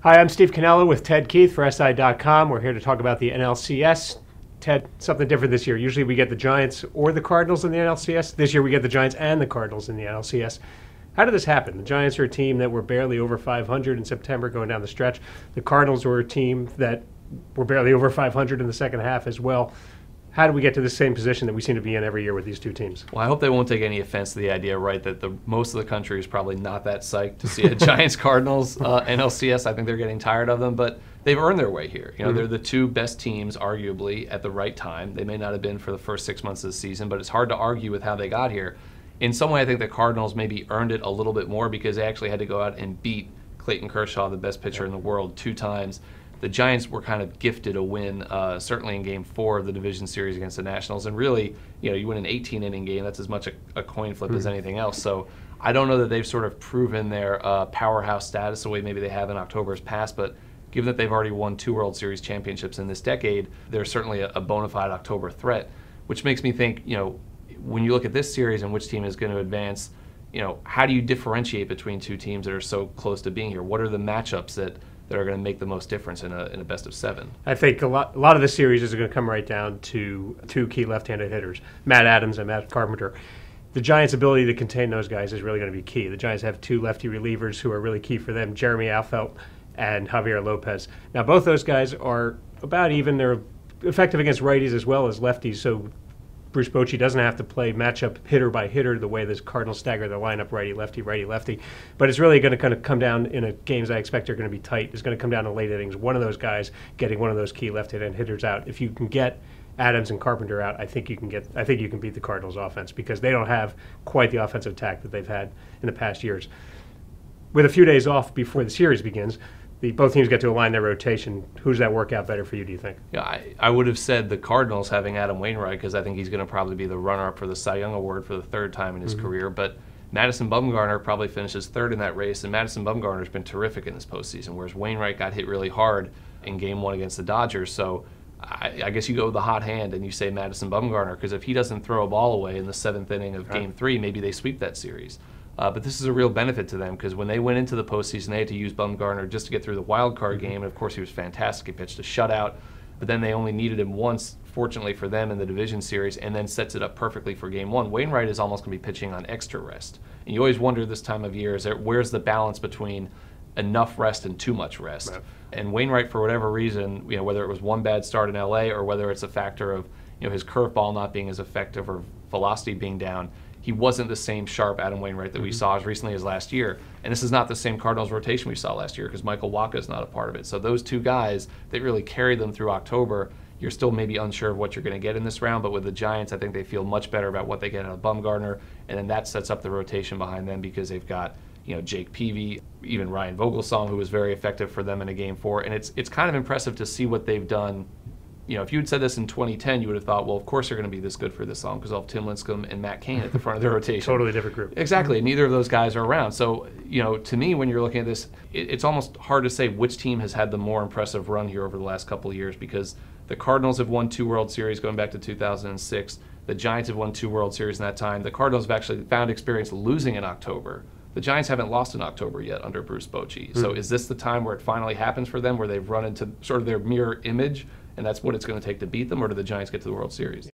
Hi, I'm Steve Cannella with Ted Keith for SI.com. We're here to talk about the NLCS. Ted, something different this year. Usually we get the Giants or the Cardinals in the NLCS. This year we get the Giants and the Cardinals in the NLCS. How did this happen? The Giants are a team that were barely over 500 in September going down the stretch. The Cardinals were a team that were barely over 500 in the second half as well. How do we get to the same position that we seem to be in every year with these two teams? Well, I hope they won't take any offense to the idea, right, that most of the country is probably not that psyched to see a Giants-Cardinals NLCS. I think they're getting tired of them, but they've earned their way here. You know, they're the two best teams, arguably, at the right time. They may not have been for the first 6 months of the season, but it's hard to argue with how they got here. In some way, I think the Cardinals maybe earned it a little bit more because they actually had to go out and beat Clayton Kershaw, the best pitcher in the world, 2 times. The Giants were kind of gifted a win, certainly in Game 4 of the division series against the Nationals. And really, you win an 18-inning game, that's as much a coin flip as anything else. So I don't know that they've sort of proven their powerhouse status the way maybe they have in October's past, but given that they've already won 2 World Series championships in this decade, they're certainly a bona fide October threat, which makes me think, when you look at this series and which team is going to advance, how do you differentiate between two teams that are so close to being here? What are the matchups that are going to make the most difference in a best of 7? I think a lot of the series is going to come right down to 2 key left-handed hitters, Matt Adams and Matt Carpenter. The Giants' ability to contain those guys is really going to be key. The Giants have 2 lefty relievers who are really key for them, Jeremy Affeldt and Javier Lopez. Now, both those guys are about even. They're effective against righties as well as lefties, so Bruce Bochy doesn't have to play matchup hitter by hitter the way the Cardinals stagger their lineup righty-lefty, righty-lefty. But it's really going to kind of come down in games I expect are going to be tight. It's going to come down to late innings. One of those guys getting one of those key left-handed hitters out. If you can get Adams and Carpenter out, I think you can beat the Cardinals offense because they don't have quite the offensive attack that they've had in the past years. With a few days off before the series begins, both teams get to align their rotation. Who's that work out better for you, do you think? Yeah, I would have said the Cardinals having Adam Wainwright because I think he's going to probably be the runner-up for the Cy Young Award for the 3rd time in his career. But Madison Bumgarner probably finishes 3rd in that race, and Madison Bumgarner's been terrific in this postseason, whereas Wainwright got hit really hard in Game 1 against the Dodgers. So I guess you go with the hot hand and you say Madison Bumgarner because if he doesn't throw a ball away in the 7th inning of Game 3, maybe they sweep that series. But this is a real benefit to them because when they went into the postseason, they had to use Bumgarner just to get through the wild card game. And of course, he was fantastic. He pitched a shutout, but then they only needed him once, fortunately for them, in the division series, and then sets it up perfectly for Game 1. Wainwright is almost going to be pitching on extra rest. And you always wonder this time of year, where's the balance between enough rest and too much rest? Right. And Wainwright, for whatever reason, whether it was one bad start in LA or whether it's a factor of his curveball not being as effective or velocity being down, he wasn't the same sharp Adam Wainwright that we saw as recently as last year. And this is not the same Cardinals rotation we saw last year because Michael Wacha is not a part of it. So those 2 guys that really carried them through October, you're still maybe unsure of what you're going to get in this round. But with the Giants, I think they feel much better about what they get out of Bumgarner. And then that sets up the rotation behind them because they've got Jake Peavy, even Ryan Vogelsong, who was very effective for them in a Game 4. And it's kind of impressive to see what they've done. If you had said this in 2010, you would have thought, well, of course they're going to be this good for this long because they'll have Tim Lincecum and Matt Cain at the front of their rotation. Totally different group. Exactly. Neither of those guys are around. So, to me, when you're looking at this, it's almost hard to say which team has had the more impressive run here over the last couple of years because the Cardinals have won 2 World Series going back to 2006. The Giants have won 2 World Series in that time. The Cardinals have actually found experience losing in October. The Giants haven't lost in October yet under Bruce Bochy. So is this the time where it finally happens for them, where they've run into sort of their mirror image, and that's what it's going to take to beat them, or do the Giants get to the World Series?